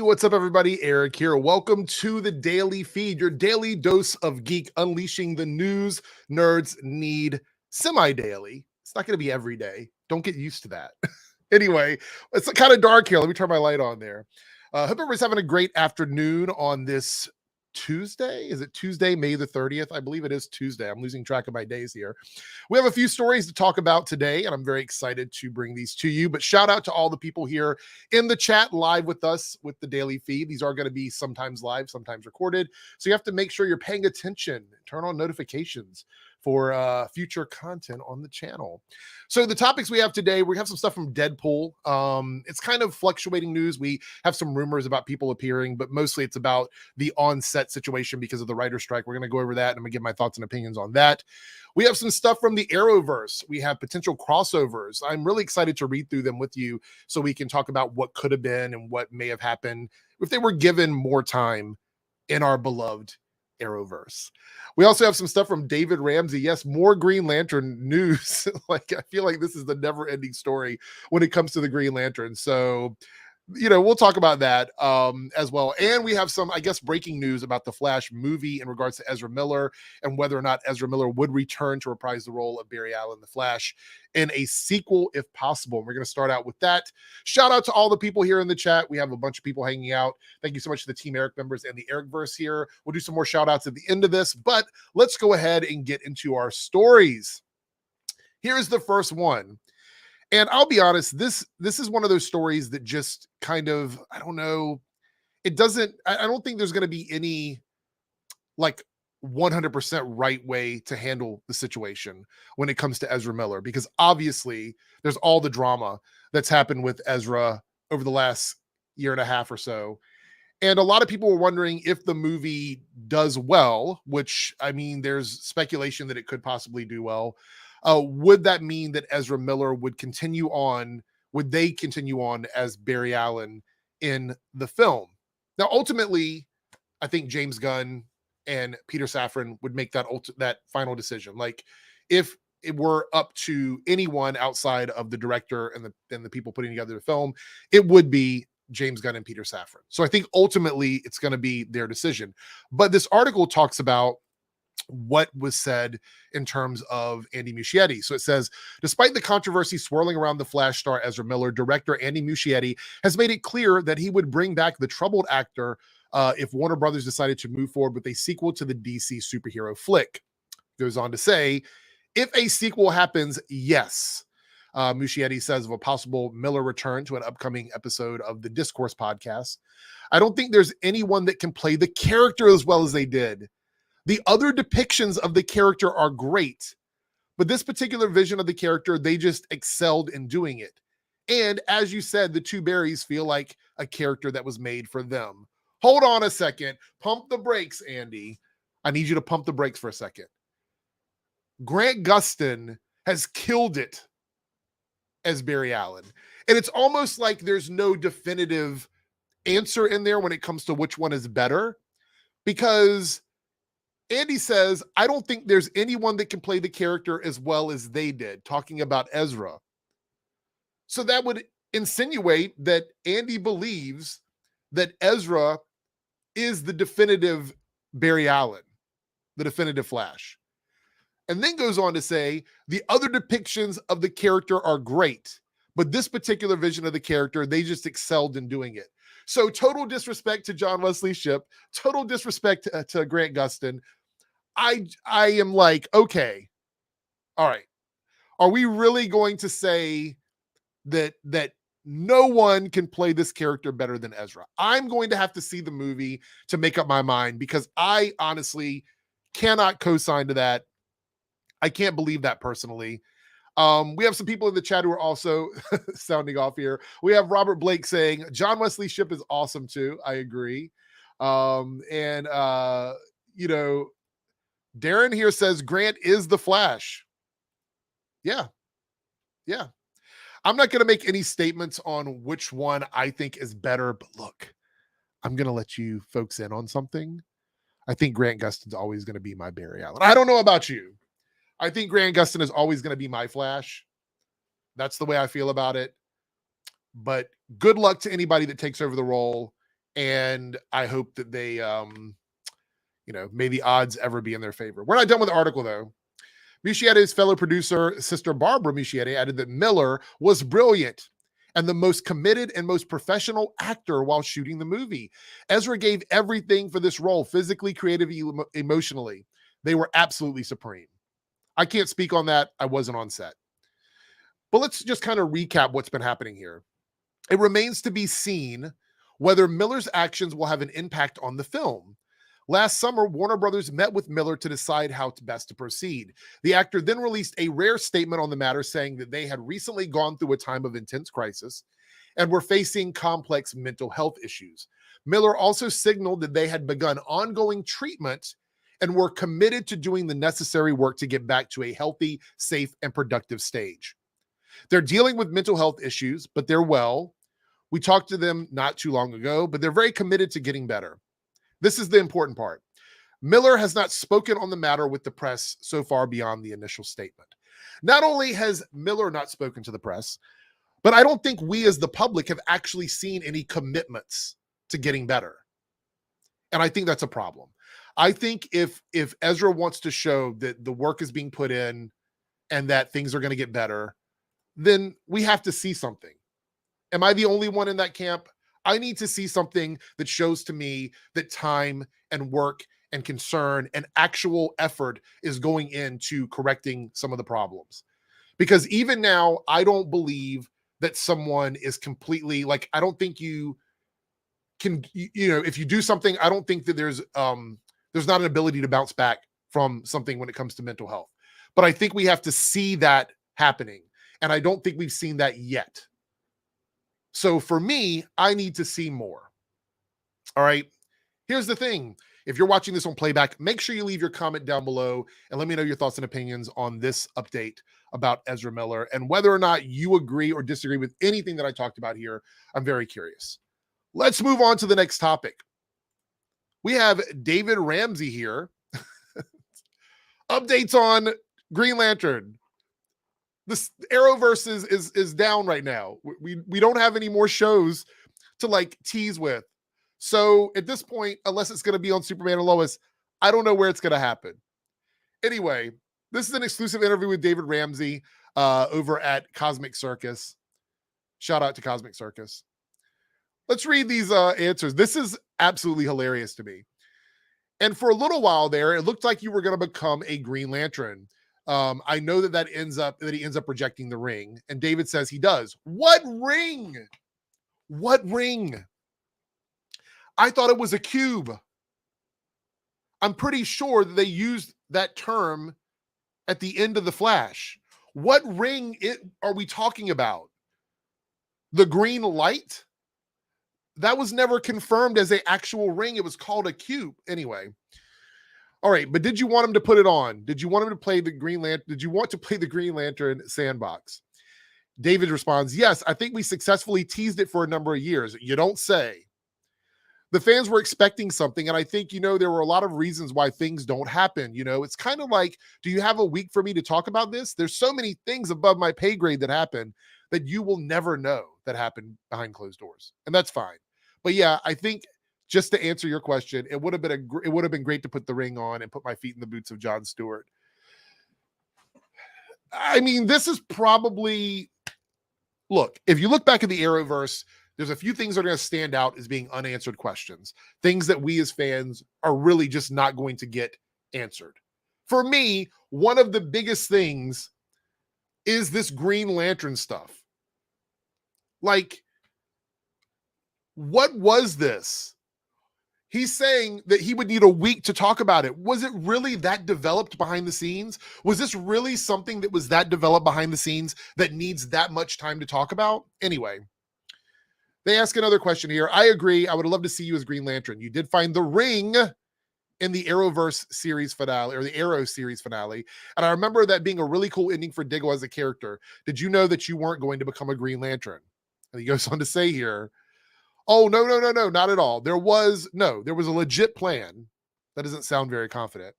what's up, everybody? Eric here. Welcome to the Daily Feed, your daily dose of geek, unleashing the news nerds need semi-daily. It's not going to be every day. Don't get used to that. Anyway, it's kind of dark here. Let me turn my light on there. Hope everybody's having a great afternoon on this Tuesday. Is it Tuesday, May the 30th? I believe it is Tuesday. I'm losing track of my days here. We have a few stories to talk about today, and I'm very excited to bring these to you. But shout out to all the people here in the chat live with us with the daily feed. These are going to be sometimes live, sometimes recorded. So you have to make sure you're paying attention, turn on notifications for future content on the channel. So the topics we have today, we have some stuff from Deadpool. It's kind of fluctuating news. We have some rumors about people appearing, but mostly it's about the on-set situation because of the writer's strike. We're going to go over that, and I'm going to give my thoughts and opinions on that. We have some stuff from the Arrowverse. We have potential crossovers. I'm really excited to read through them with you so we can talk about what could have been and what may have happened if they were given more time in our beloved Arrowverse. We also have some stuff from David Ramsey. Yes, more Green Lantern news. Like, I feel like this is the never-ending story when it comes to the Green Lantern. So, we'll talk about that as well. And we have some, I guess, breaking news about the Flash movie in regards to Ezra Miller and whether or not Ezra Miller would return to reprise the role of Barry Allen, the Flash, in a sequel if possible. And we're going to start out with that. Shout out to all the people here in the chat. We have a bunch of people hanging out. Thank you so much to the Team Airrick members and the Airricverse here. We'll do some more shout outs at the end of this, but let's go ahead and get into our stories. Here's the first one. And I'll be honest, this is one of those stories that just kind of, I don't know, I don't think there's going to be any like 100% right way to handle the situation when it comes to Ezra Miller, because obviously there's all the drama that's happened with Ezra over the last year and a half or so. And a lot of people were wondering if the movie does well, which, I mean, there's speculation that it could possibly do well. Would that mean that Ezra Miller would continue on? Would they continue on as Barry Allen in the film? Now, ultimately, I think James Gunn and Peter Safran would make that final decision. Like, if it were up to anyone outside of the director and the people putting together the film, it would be James Gunn and Peter Safran. So I think ultimately it's going to be their decision. But this article talks about what was said in terms of Andy Muschietti. So it says, despite the controversy swirling around the Flash star Ezra Miller, director Andy Muschietti has made it clear that he would bring back the troubled actor if Warner Brothers decided to move forward with a sequel to the DC superhero flick. Goes on to say, if a sequel happens, yes. Muschietti says of a possible Miller return to an upcoming episode of the Discourse podcast. I don't think there's anyone that can play the character as well as they did. The other depictions of the character are great, but this particular vision of the character, they just excelled in doing it. And as you said, the two Barrys feel like a character that was made for them. Hold on a second. Pump the brakes, Andy. I need you to pump the brakes for a second. Grant Gustin has killed it as Barry Allen. And it's almost like there's no definitive answer in there when it comes to which one is better, because Andy says, I don't think there's anyone that can play the character as well as they did, talking about Ezra. So that would insinuate that Andy believes that Ezra is the definitive Barry Allen, the definitive Flash. And then goes on to say, the other depictions of the character are great, but this particular vision of the character, they just excelled in doing it. So total disrespect to John Wesley Shipp, total disrespect to Grant Gustin. I am like, okay, all right. Are we really going to say that no one can play this character better than Ezra? I'm going to have to see the movie to make up my mind, because I honestly cannot co-sign to that. I can't believe that personally. We have some people in the chat who are also sounding off here. We have Robert Blake saying, John Wesley Shipp is awesome too. I agree. Darren here says Grant is the Flash. Yeah. I'm not going to make any statements on which one I think is better, but look, I'm going to let you folks in on something. I think Grant Gustin's always going to be my Barry Allen. I don't know about you. I think Grant Gustin is always going to be my Flash. That's the way I feel about it. But good luck to anybody that takes over the role. and I hope that they, may the odds ever be in their favor. We're not done with the article, though. Muschietta's fellow producer, Sister Barbara Muschietti, added that Miller was brilliant and the most committed and most professional actor while shooting the movie. Ezra gave everything for this role, physically, creatively, emotionally. They were absolutely supreme. I can't speak on that. I wasn't on set. But let's just kind of recap what's been happening here. It remains to be seen whether Miller's actions will have an impact on the film. Last summer, Warner Brothers met with Miller to decide how best to proceed. The actor then released a rare statement on the matter, saying that they had recently gone through a time of intense crisis and were facing complex mental health issues. Miller also signaled that they had begun ongoing treatment and were committed to doing the necessary work to get back to a healthy, safe, and productive stage. They're dealing with mental health issues, but they're well. We talked to them not too long ago, but they're very committed to getting better. This is the important part. Miller has not spoken on the matter with the press so far beyond the initial statement. Not only has Miller not spoken to the press, but I don't think we as the public have actually seen any commitments to getting better. And I think that's a problem. I think if Ezra wants to show that the work is being put in and that things are going to get better, then we have to see something. Am I the only one in that camp? I need to see something that shows to me that time and work and concern and actual effort is going into correcting some of the problems. Because even now, I don't believe that someone is completely, like, I don't think you can, if you do something, I don't think that there's not an ability to bounce back from something when it comes to mental health. But I think we have to see that happening. And I don't think we've seen that yet. So for me, I need to see more. All right. Here's the thing. If you're watching this on playback, make sure you leave your comment down below and let me know your thoughts and opinions on this update about Ezra Miller and whether or not you agree or disagree with anything that I talked about here. I'm very curious. Let's move on to the next topic. We have David Ramsey here. Updates on Green Lantern. This Arrowverse is down right now. We don't have any more shows to like tease with. So at this point, unless it's going to be on Superman and Lois, I don't know where it's going to happen. Anyway, this is an exclusive interview with David Ramsey over at Cosmic Circus. Shout out to Cosmic Circus. Let's read these answers. This is absolutely hilarious to me. And for a little while there, it looked like you were going to become a Green Lantern. I know that he ends up rejecting the ring, and David says he does. What ring? What ring? I thought it was a cube. I'm pretty sure that they used that term at the end of The Flash. What ring are we talking about? The green light? That was never confirmed as an actual ring. It was called a cube. Anyway. All right, but did you want him to put it on? Did you want him to play the Green Lantern? Did you want to play the Green Lantern sandbox? David responds, yes, I think we successfully teased it for a number of years. You don't say. The fans were expecting something, and I think, there were a lot of reasons why things don't happen. It's kind of like, do you have a week for me to talk about this? There's so many things above my pay grade that happen that you will never know that happened behind closed doors, and that's fine. But yeah, I think just to answer your question, it would have been great to put the ring on and put my feet in the boots of Jon Stewart. I mean, this is probably, look, if you look back at the Arrowverse, there's a few things that are going to stand out as being unanswered questions, things that we as fans are really just not going to get answered. For me, one of the biggest things is this Green Lantern stuff. Like, what was this? He's saying that he would need a week to talk about it. Was it really that developed behind the scenes? Was this really something that was that developed behind the scenes that needs that much time to talk about? Anyway, they ask another question here. I agree. I would love to see you as Green Lantern. You did find the ring in the Arrowverse series finale, or the Arrow series finale. And I remember that being a really cool ending for Diggle as a character. Did you know that you weren't going to become a Green Lantern? And he goes on to say here, oh, no, not at all. There was a legit plan. That doesn't sound very confident.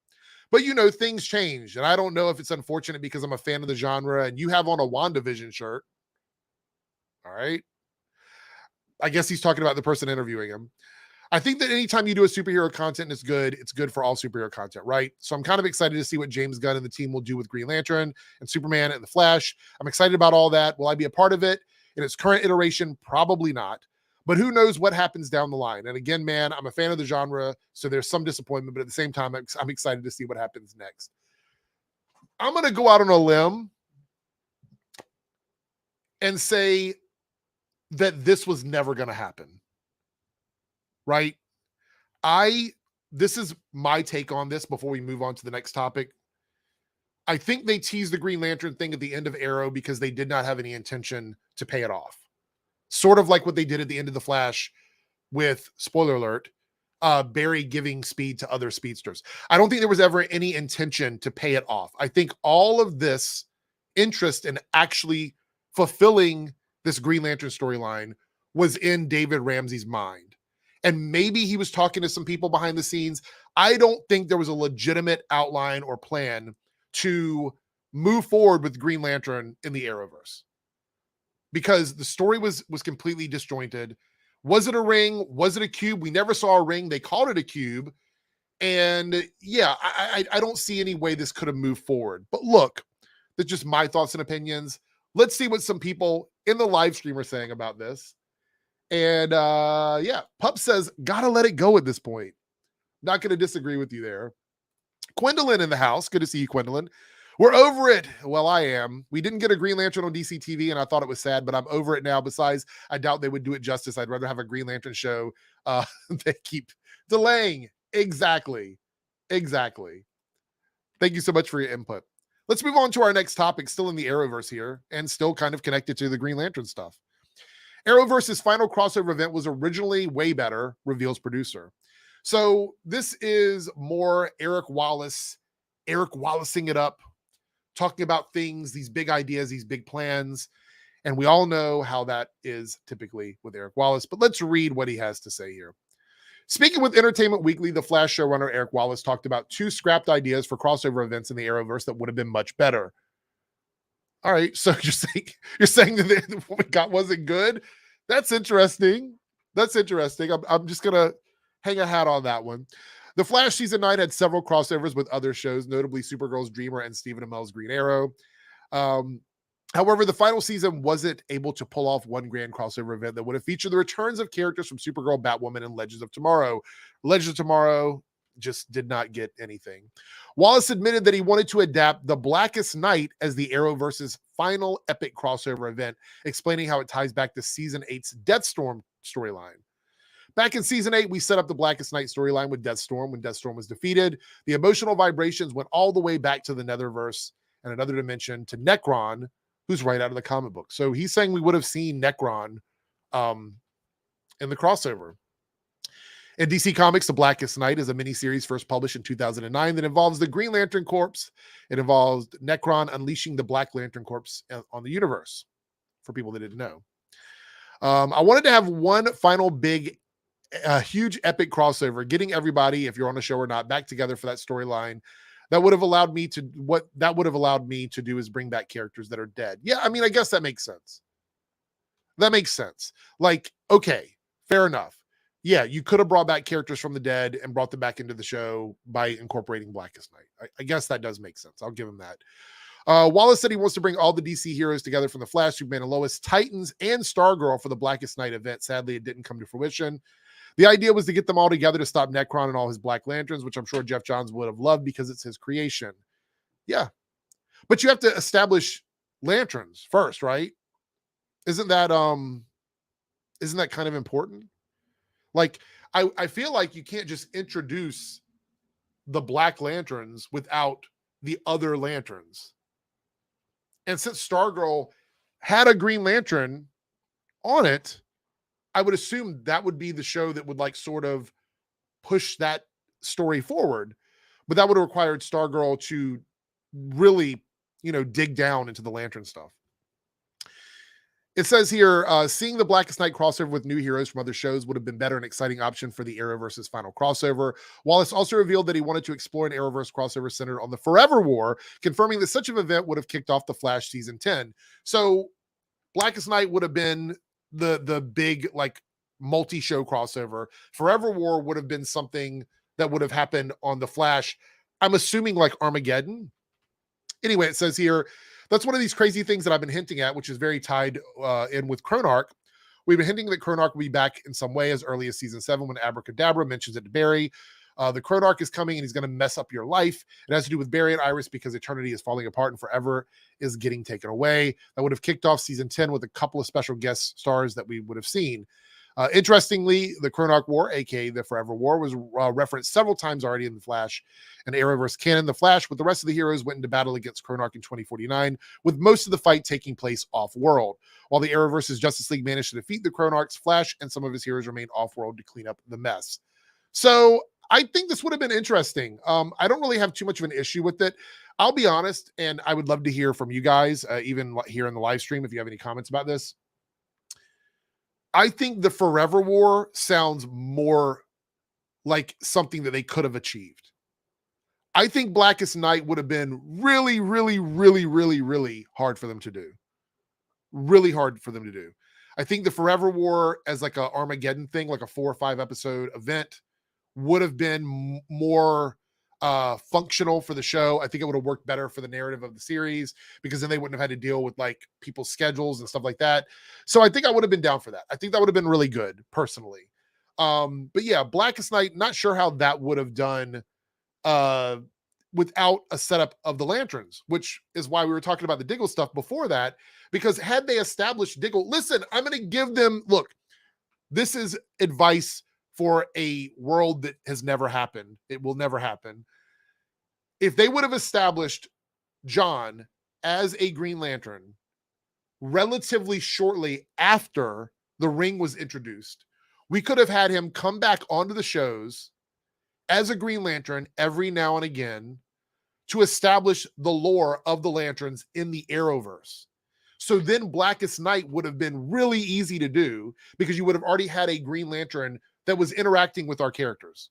But, things change. And I don't know if it's unfortunate because I'm a fan of the genre and you have on a WandaVision shirt. All right. I guess he's talking about the person interviewing him. I think that anytime you do a superhero content and it's good for all superhero content, right? So I'm kind of excited to see what James Gunn and the team will do with Green Lantern and Superman and the Flash. I'm excited about all that. Will I be a part of it in its current iteration? Probably not. But who knows what happens down the line? And again, man, I'm a fan of the genre, so there's some disappointment, but at the same time, I'm excited to see what happens next. I'm going to go out on a limb and say that this was never going to happen. Right? This is my take on this before we move on to the next topic. I think they teased the Green Lantern thing at the end of Arrow because they did not have any intention to pay it off. Sort of like what they did at the end of The Flash with, spoiler alert, Barry giving speed to other speedsters. I don't think there was ever any intention to pay it off. I think all of this interest in actually fulfilling this Green Lantern storyline was in David Ramsey's mind. And maybe he was talking to some people behind the scenes. I don't think there was a legitimate outline or plan to move forward with Green Lantern in the Arrowverse, because the story was completely disjointed. Was it a ring? Was it a cube? We never saw a ring. They called it a cube. And yeah, I don't see any way this could have moved forward. But look, that's just my thoughts and opinions. Let's see what some people in the live stream are saying about this. And yeah, Pup says, gotta let it go at this point. Not going to disagree with you there. Gwendolyn in the house. Good to see you, Gwendolyn. We're over it. Well, I am. We didn't get a Green Lantern on DC TV, and I thought it was sad, but I'm over it now. Besides, I doubt they would do it justice. I'd rather have a Green Lantern show. They keep delaying. Exactly. Thank you so much for your input. Let's move on to our next topic, still in the Arrowverse here, and still kind of connected to the Green Lantern stuff. Arrowverse's final crossover event was originally way better, reveals producer. So this is more Eric Wallace, Wallacing it up, talking about things, these big ideas, these big plans. And we all know how that is typically with Eric Wallace. But let's read what he has to say here. Speaking with Entertainment Weekly, the Flash showrunner Eric Wallace talked about 2 scrapped ideas for crossover events in the Arrowverse that would have been much better. All right, so you're saying that what we got wasn't good? That's interesting. I'm just gonna hang a hat on that one. The Flash season 9 had several crossovers with other shows, notably Supergirl's Dreamer and Stephen Amell's Green Arrow. However, the final season wasn't able to pull off one grand crossover event that would have featured the returns of characters from Supergirl, Batwoman, and Legends of Tomorrow. Legends of Tomorrow just did not get anything. Wallace admitted that he wanted to adapt The Blackest Night as the Arrowverse's final epic crossover event, explaining how it ties back to Season 8's Deathstorm storyline. Back in Season 8, we set up the Blackest Night storyline with Deathstorm when Deathstorm was defeated. The emotional vibrations went all the way back to the Netherverse and another dimension to Nekron, who's right out of the comic book. So he's saying we would have seen Nekron in the crossover. In DC Comics, The Blackest Night is a miniseries first published in 2009 that involves the Green Lantern Corps. It involves Nekron unleashing the Black Lantern Corps on the universe, for people that didn't know. I wanted to have one final big, huge epic crossover, getting everybody, if you're on a show or not, back together for that storyline. That would have allowed me to, do is bring back characters that are dead. Yeah, I mean, I guess that makes sense. Like, okay, fair enough. Yeah, you could have brought back characters from the dead and brought them back into the show by incorporating Blackest Night. I guess that does make sense. I'll give him that. Wallace said he wants to bring all the DC heroes together from the Flash, Superman and Lois, Titans, and Stargirl for the Blackest Night event. Sadly, it didn't come to fruition. The idea was to get them all together to stop Nekron and all his Black Lanterns, which I'm sure Jeff Johns would have loved because it's his creation. Yeah. But you have to establish lanterns first, right? Isn't that kind of important? Like, I feel like you can't just introduce the Black Lanterns without the other lanterns. And since Stargirl had a Green Lantern on it, I would assume that would be the show that would like sort of push that story forward. But that would have required Stargirl to really, dig down into the Lantern stuff. It says here, seeing the Blackest Night crossover with new heroes from other shows would have been better, an exciting option for the Arrowverse's final crossover. Wallace also revealed that he wanted to explore an Arrowverse crossover centered on the Forever War, confirming that such an event would have kicked off the Flash season 10. So Blackest Night would have been the big, like, multi-show crossover. Forever War would have been something that would have happened on The Flash. I'm assuming like Armageddon. Anyway, it says here, that's one of these crazy things that I've been hinting at, which is very tied in with Cronarch. We've been hinting that Cronarch will be back in some way as early as season 7 when Abracadabra mentions it to Barry. The Cronarch is coming and he's going to mess up your life. It has to do with Barry and Iris because eternity is falling apart and forever is getting taken away. That would have kicked off season 10 with a couple of special guest stars that we would have seen. Interestingly, the Cronarch War, aka the Forever War, was referenced several times already in The Flash and Arrowverse canon. The Flash, with the rest of the heroes, went into battle against Cronarch in 2049, with most of the fight taking place off-world. While the Arrowverse's Justice League managed to defeat the Cronarchs, Flash and some of his heroes remained off-world to clean up the mess. So I think this would have been interesting. I don't really have too much of an issue with it. I'll be honest, and I would love to hear from you guys, even here in the live stream, if you have any comments about this. I think the Forever War sounds more like something that they could have achieved. I think Blackest Night would have been really, really, really, really, really hard for them to do. Really hard for them to do. I think the Forever War as like a Armageddon thing, like a 4 or 5 episode event, would have been more functional for the show. I think it would have worked better for the narrative of the series because then they wouldn't have had to deal with like people's schedules and stuff like that. So I think I would have been down for that. I think that would have been really good personally. But yeah, Blackest Night, not sure how that would have done without a setup of the Lanterns, which is why we were talking about the Diggle stuff before that, because had they established Diggle, listen, I'm going to give them, look, this is advice for a world that has never happened. It will never happen. If they would have established John as a Green Lantern relatively shortly after the ring was introduced, we could have had him come back onto the shows as a Green Lantern every now and again to establish the lore of the Lanterns in the Arrowverse. So then Blackest Night would have been really easy to do because you would have already had a Green Lantern that was interacting with our characters.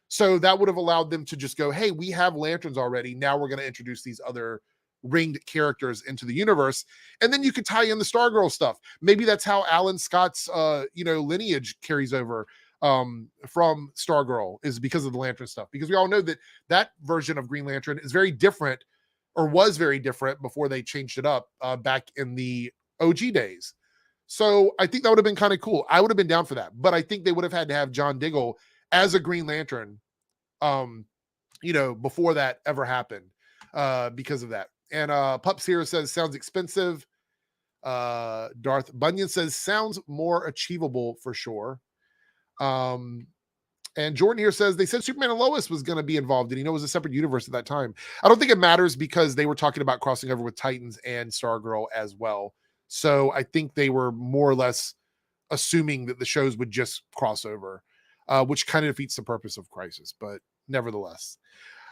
So that would have allowed them to just go, hey, we have Lanterns already. Now we're going to introduce these other ringed characters into the universe. And then you could tie in the Stargirl stuff. Maybe that's how Alan Scott's, lineage carries over from Stargirl, is because of the Lantern stuff. Because we all know that that version of Green Lantern is very different, or was very different before they changed it up back in the OG days. So I think that would have been kind of cool. I would have been down for that. But I think they would have had to have John Diggle as a Green Lantern, before that ever happened because of that. And Pups here says, sounds expensive. Darth Bunyan says, sounds more achievable for sure. And Jordan here says, they said Superman and Lois was going to be involved. And it was a separate universe at that time. I don't think it matters because they were talking about crossing over with Titans and Stargirl as well. So I think they were more or less assuming that the shows would just cross over, which kind of defeats the purpose of Crisis, but nevertheless.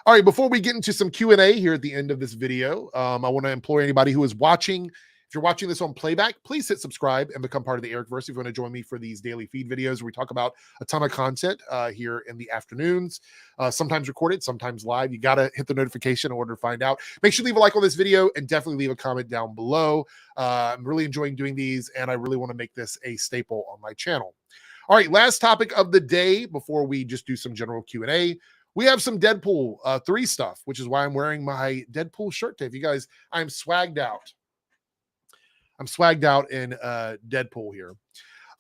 All right, before we get into some Q&A here at the end of this video, I want to implore anybody who is watching, if you're watching this on playback, please hit subscribe and become part of the Airrickverse if you want to join me for these daily feed videos where we talk about a ton of content here in the afternoons, sometimes recorded, sometimes live. You got to hit the notification in order to find out. Make sure you leave a like on this video and definitely leave a comment down below. I'm really enjoying doing these, and I really want to make this a staple on my channel. All right, last topic of the day before we just do some general Q&A. We have some Deadpool 3 stuff, which is why I'm wearing my Deadpool shirt today. If you guys, I'm swagged out. I'm swagged out in Deadpool here.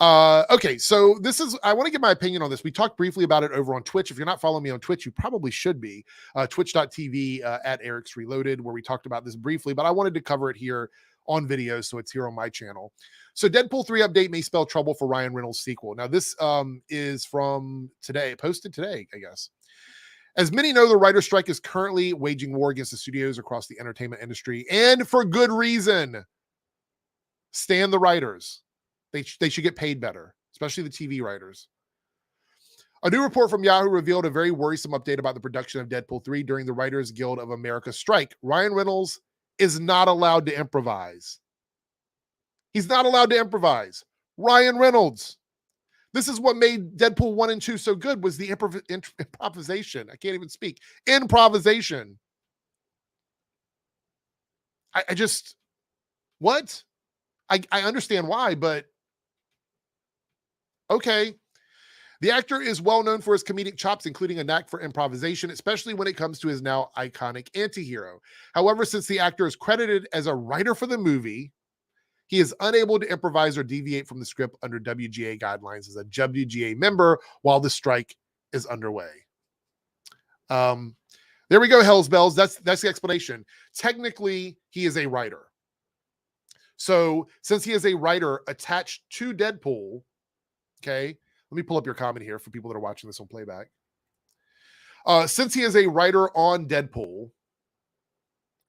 Okay, so this is, I want to get my opinion on this. We talked briefly about it over on Twitch. If you're not following me on Twitch, you probably should be. Twitch.tv at Eric's Reloaded, where we talked about this briefly, but I wanted to cover it here on video, so it's here on my channel. So Deadpool 3 update may spell trouble for Ryan Reynolds' sequel. Now, this is from today, posted today, I guess. As many know, the writer's strike is currently waging war against the studios across the entertainment industry, and for good reason. Stand the writers. They should get paid better, especially the TV writers. A new report from Yahoo revealed a very worrisome update about the production of Deadpool 3 during the Writers Guild of America strike. Ryan Reynolds is not allowed to improvise. He's not allowed to improvise. Ryan Reynolds. This is what made Deadpool 1 and 2 so good, was the improvisation. I can't even speak. Improvisation. I just, what? I understand why, but Okay. The actor is well known for his comedic chops, including a knack for improvisation, especially when it comes to his now iconic anti-hero. However, since the actor is credited as a writer for the movie, he is unable to improvise or deviate from the script under WGA guidelines as a WGA member while the strike is underway. There we go, Hell's Bells. That's the explanation. Technically, he is a writer. So since he is a writer attached to Deadpool, okay, let me pull up your comment here for people that are watching this on playback. Since he is a writer on Deadpool,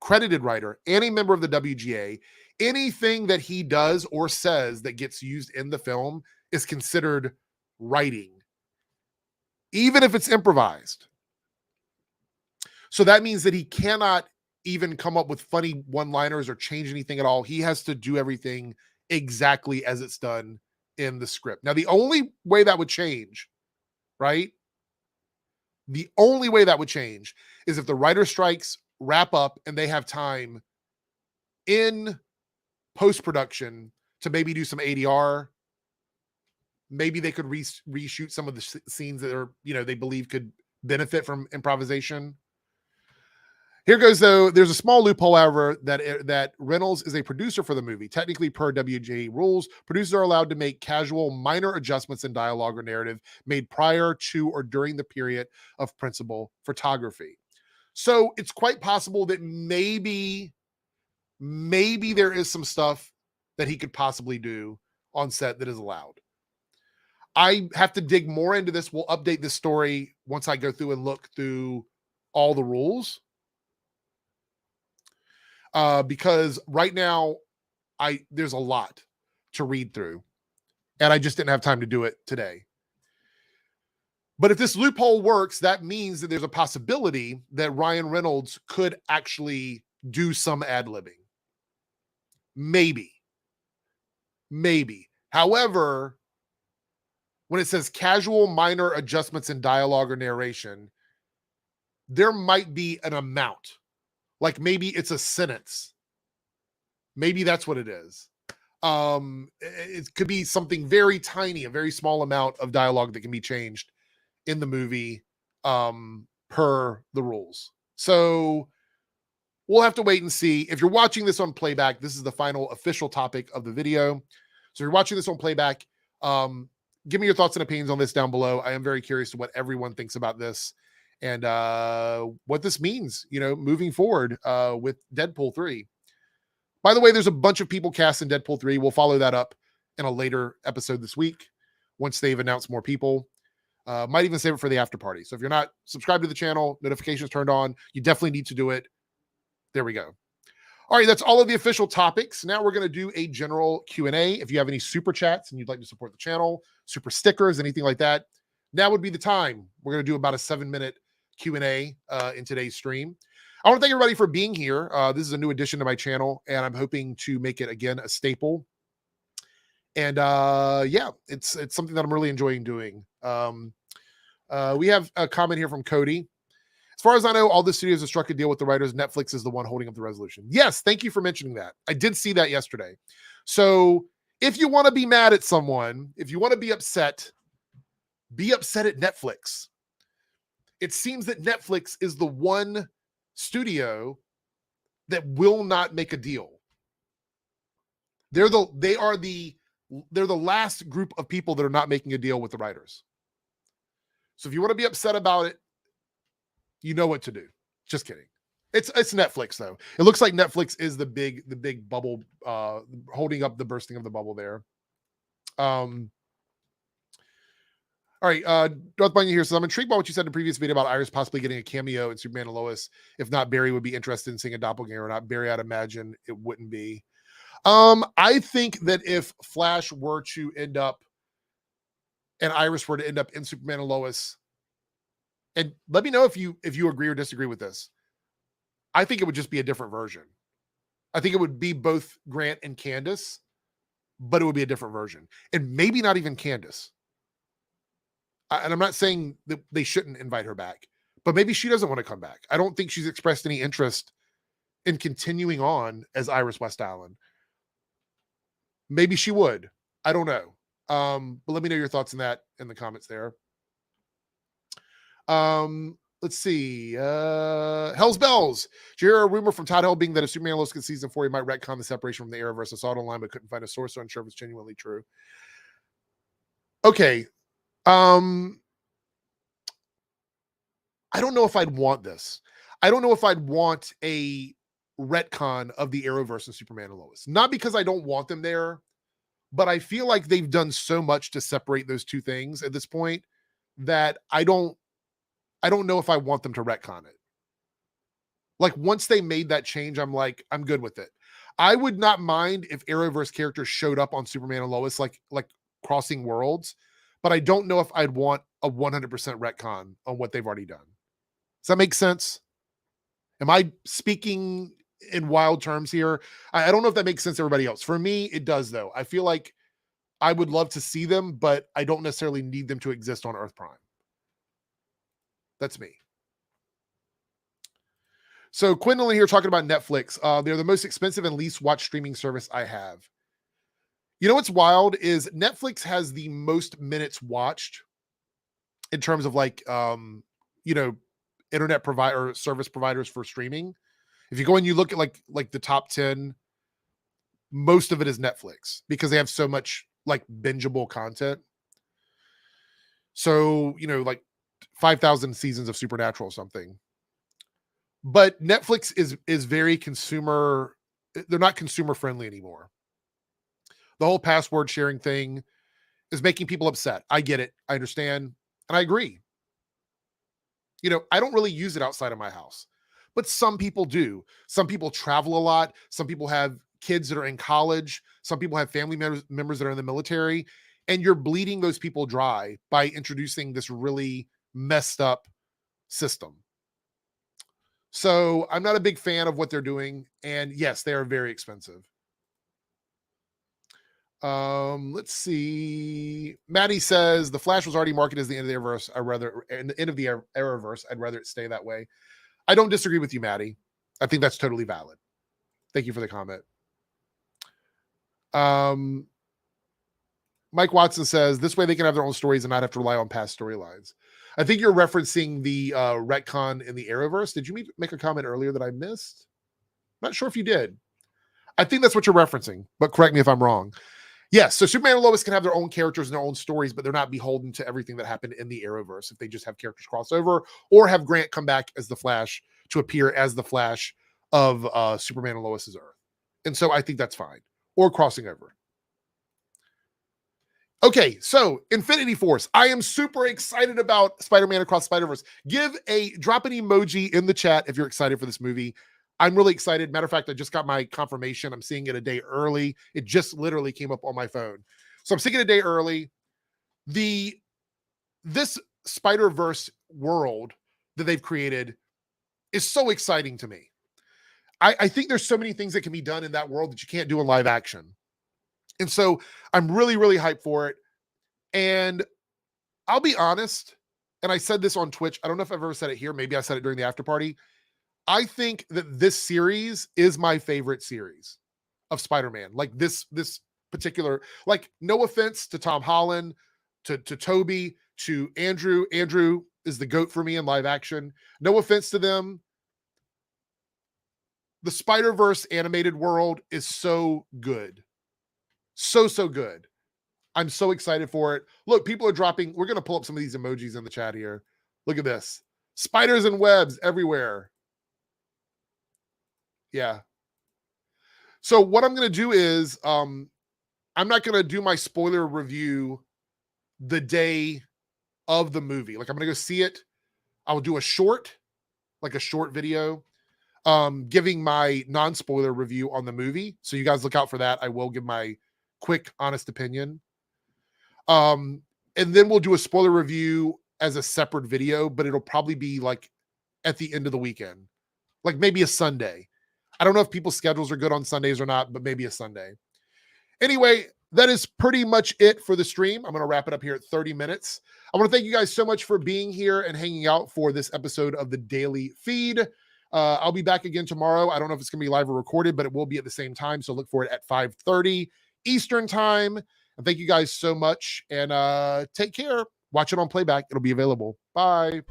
credited writer, and a member of the WGA, anything that he does or says that gets used in the film is considered writing, even if it's improvised. So that means that he cannot even come up with funny one-liners or change anything at all. He has to do everything exactly as it's done in the script. Now, the only way that would change, right? The only way that would change is if the writer strikes wrap up and they have time in post-production to maybe do some ADR. Maybe they could reshoot some of the scenes that are, they believe could benefit from improvisation. Here goes, though. There's a small loophole, however, that Reynolds is a producer for the movie. Technically, per WGA rules, producers are allowed to make casual, minor adjustments in dialogue or narrative made prior to or during the period of principal photography. So it's quite possible that maybe there is some stuff that he could possibly do on set that is allowed. I have to dig more into this. We'll update this story once I go through and look through all the rules. Because right now there's a lot to read through and I just didn't have time to do it today. But if this loophole works, that means that there's a possibility that Ryan Reynolds could actually do some ad-libbing. Maybe. However, when it says casual minor adjustments in dialogue or narration, there might be an amount. Like maybe it's a sentence. Maybe that's what it is. It could be something very tiny, a very small amount of dialogue that can be changed in the movie per the rules. So we'll have to wait and see. If you're watching this on playback, this is the final official topic of the video. So if you're watching this on playback, give me your thoughts and opinions on this down below. I am very curious to what everyone thinks about this and what this means, moving forward with Deadpool 3. By the way, there's a bunch of people cast in Deadpool 3. We'll follow that up in a later episode this week once they've announced more people. Might even save it for the after party. So if you're not subscribed to the channel, notifications turned on, you definitely need to do it. There we go. All right, that's all of the official topics. Now we're going to do a general Q&A. If you have any super chats and you'd like to support the channel, super stickers, anything like that, now would be the time. We're going to do about a 7-minute Q&A in today's stream. I want to thank everybody for being here. This is a new addition to my channel, and I'm hoping to make it, again, a staple. And yeah, it's something that I'm really enjoying doing. We have a comment here from Cody. As far as I know, all the studios have struck a deal with the writers. Netflix is the one holding up the resolution. Yes, thank you for mentioning that. I did see that yesterday. So if you want to be mad at someone, if you want to be upset at Netflix. It seems that Netflix is the one studio that will not make a deal. They're the last group of people that are not making a deal with the writers. So if you want to be upset about it, you know what to do. Just kidding. It's Netflix though. It looks like Netflix is the big bubble holding up the bursting of the bubble there. All right, Darth Bunyan here says, I'm intrigued by what you said in the previous video about Iris possibly getting a cameo in Superman and Lois. If not, Barry would be interested in seeing a doppelganger or not. Barry, I'd imagine it wouldn't be. I think that if Flash were to end up and Iris were to end up in Superman and Lois, and let me know if you agree or disagree with this. I think it would just be a different version. I think it would be both Grant and Candace, but it would be a different version. And maybe not even Candace. And I'm not saying that they shouldn't invite her back, but maybe she doesn't want to come back. I don't think she's expressed any interest in continuing on as Iris West Island. Maybe she would. I don't know. But let me know your thoughts on that in the comments there. Let's see. Hell's Bells. Did you hear a rumor from Todd Helbing that if Superman Lois gets season 4, he might retcon the separation from the Arrowverse? I saw it online, but couldn't find a source, so I'm unsure if it's genuinely true. Okay. I don't know if I'd want this. I don't know if I'd want a retcon of the Arrowverse and Superman and Lois. Not because I don't want them there, but I feel like they've done so much to separate those two things at this point that I don't know if I want them to retcon it. Like once they made that change, I'm like, I'm good with it. I would not mind if Arrowverse characters showed up on Superman and Lois, like crossing worlds, but I don't know if I'd want a 100% retcon on what they've already done. Does that make sense? Am I speaking in wild terms here? I don't know if that makes sense to everybody else. For me, it does though. I feel like I would love to see them, but I don't necessarily need them to exist on Earth Prime. That's me. So Quinlan here talking about Netflix. They're the most expensive and least watched streaming service I have. You know what's wild is Netflix has the most minutes watched in terms of like, internet provider service providers for streaming. If you go and you look at like the top 10, most of it is Netflix because they have so much like bingeable content. So, like 5,000 seasons of Supernatural or something. But Netflix is very consumer. They're not consumer friendly anymore. The whole password sharing thing is making people upset. I get it. I understand. And I agree. I don't really use it outside of my house, but some people do. Some people travel a lot. Some people have kids that are in college. Some people have family members that are in the military. And you're bleeding those people dry by introducing this really messed up system. So I'm not a big fan of what they're doing. And yes, they are very expensive. Let's see. Maddie says the Flash was already marketed as the end of the Arrowverse. The end of the Arrowverse. I'd rather it stay that way. I don't disagree with you, Maddie. I think that's totally valid. Thank you for the comment. Mike Watson says this way they can have their own stories and not have to rely on past storylines. I think you're referencing the retcon in the Arrowverse. Did you make a comment earlier that I missed? Not sure if you did. I think that's what you're referencing, but correct me if I'm wrong. Yes, so Superman and Lois can have their own characters and their own stories, but they're not beholden to everything that happened in the Arrowverse if they just have characters cross over or have Grant come back as the Flash to appear as the Flash of Superman and Lois's Earth. And so I think that's fine. Or crossing over. Okay, so Infinity Force. I am super excited about Spider-Man Across Spider-Verse. Drop an emoji in the chat if you're excited for this movie. I'm really excited. Matter of fact, I just got my confirmation. I'm seeing it a day early. It just literally came up on my phone. So I'm seeing it a day early. This Spider-Verse world that they've created is so exciting to me. I think there's so many things that can be done in that world that you can't do in live action. And so I'm really, really hyped for it. And I'll be honest, and I said this on Twitch. I don't know if I've ever said it here. Maybe I said it during the after party. I think that this series is my favorite series of Spider-Man. Like this particular, like no offense to Tom Holland, to Toby, to Andrew. Andrew is the GOAT for me in live action. No offense to them. The Spider-Verse animated world is so good. So good. I'm so excited for it. Look, people are dropping. We're going to pull up some of these emojis in the chat here. Look at this. Spiders and webs everywhere. Yeah. So what I'm going to do is I'm not going to do my spoiler review the day of the movie. Like I'm going to go see it. I will do a short video giving my non-spoiler review on the movie. So you guys look out for that. I will give my quick, honest opinion. And then we'll do a spoiler review as a separate video, but it'll probably be like at the end of the weekend, like maybe a Sunday. I don't know if people's schedules are good on Sundays or not, but maybe a Sunday. Anyway, that is pretty much it for the stream. I'm going to wrap it up here at 30 minutes. I want to thank you guys so much for being here and hanging out for this episode of the Daily Feed. I'll be back again tomorrow. I don't know if it's going to be live or recorded, but it will be at the same time. So look for it at 5:30 Eastern time. And Thank you guys so much, and take care. Watch it on playback. It'll be available. Bye.